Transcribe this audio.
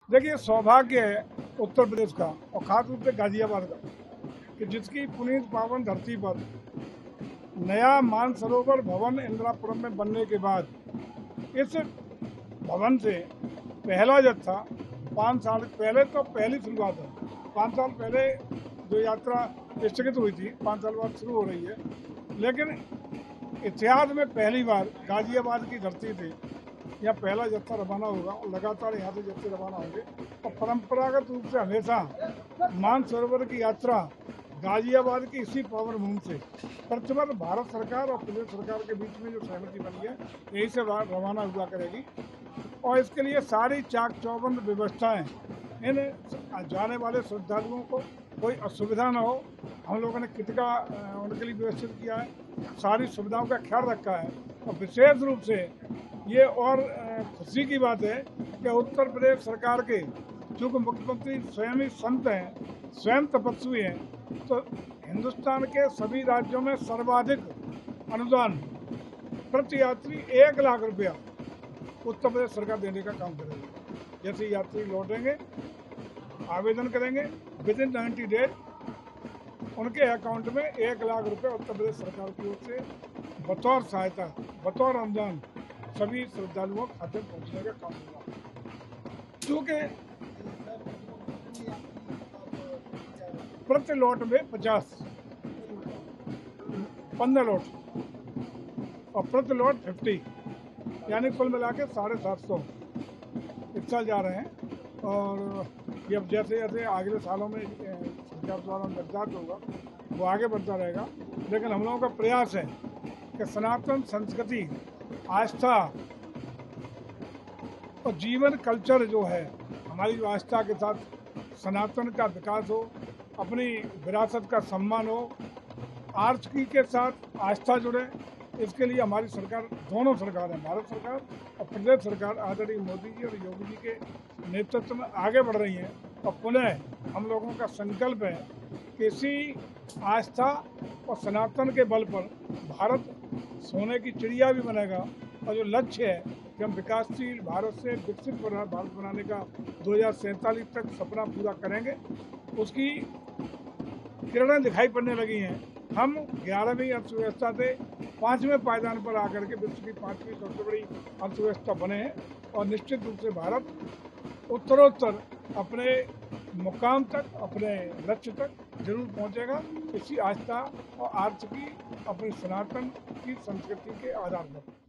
देखिए, सौभाग्य है उत्तर प्रदेश का और खास रूप से गाजियाबाद का कि जिसकी पुनीत पावन धरती पर नया मानसरोवर भवन इंदिरापुरम में बनने के बाद इस भवन से पहला जत्था 5 साल पहले तो पहली शुरुआत है। 5 साल पहले जो यात्रा स्थगित हुई थी 5 साल बाद शुरू हो रही है, लेकिन इतिहास में पहली बार गाजियाबाद की धरती से यह पहला जत्था रवाना होगा और लगातार यहाँ से जत्थे रवाना होंगे। और परंपरागत रूप से हमेशा मानसरोवर की यात्रा गाजियाबाद की इसी पावन भूमि से प्रतिवर्ष भारत सरकार और प्रदेश सरकार के बीच में जो सहमति बनी है यही से रवाना हुआ करेगी। और इसके लिए सारी चाक चौबंद व्यवस्थाएं इन जाने वाले श्रद्धालुओं को कोई असुविधा न हो, हम लोगों ने कितका उनके लिए व्यवस्थित किया है, सारी सुविधाओं का ख्याल रखा है। और विशेष रूप से ये और खुशी की बात है कि उत्तर प्रदेश सरकार के चूँकि मुख्यमंत्री स्वयं ही संत हैं, स्वयं तपस्वी हैं, तो हिंदुस्तान के सभी राज्यों में सर्वाधिक अनुदान प्रति यात्री 1 लाख रुपया उत्तर प्रदेश सरकार देने का काम करेगी। जैसे यात्री लौटेंगे, आवेदन करेंगे, विद इन 90 डेज उनके अकाउंट में 1 लाख रुपये उत्तर प्रदेश सरकार की ओर से बतौर सहायता, बतौर अनुदान सभी श्रद्धालुओं के खाते में पहुँचने का काम होगा। क्योंकि प्रति लॉट में 15 लॉट और प्रति लॉट 50, यानी कुल मिला के 750 इस साल जा रहे हैं। और ये अब जैसे जैसे अगले सालों में सरकार द्वारा निर्धारित होगा वो आगे बढ़ता रहेगा, लेकिन हम लोगों का प्रयास है कि सनातन संस्कृति, आस्था और जीवन कल्चर जो है, हमारी आस्था के साथ सनातन का विकास हो, अपनी विरासत का सम्मान हो, आर्थिकी के साथ आस्था जुड़े। इसके लिए हमारी सरकार, दोनों सरकार हैं, भारत सरकार और प्रदेश सरकार आदरणीय मोदी जी और योगी जी के नेतृत्व में आगे बढ़ रही हैं। और पुनः हम लोगों का संकल्प है कि इसी आस्था और सनातन के बल पर भारत सोने की चिड़िया भी बनेगा। और जो लक्ष्य है कि हम विकासशील भारत से विकसित भारत बनाने का 2047 तक सपना पूरा करेंगे, उसकी किरणें दिखाई पड़ने लगी हैं। हम 11वीं अर्थव्यवस्था से 5वें पायदान पर आकर के विश्व की 5वीं सबसे बड़ी अर्थव्यवस्था बने हैं। और निश्चित रूप से भारत उत्तरोत्तर अपने मुकाम तक, अपने लक्ष्य तक जरूर पहुंचेगा, इसी आस्था और आर्थिकी अपनी सनातन की संस्कृति के आधार पर।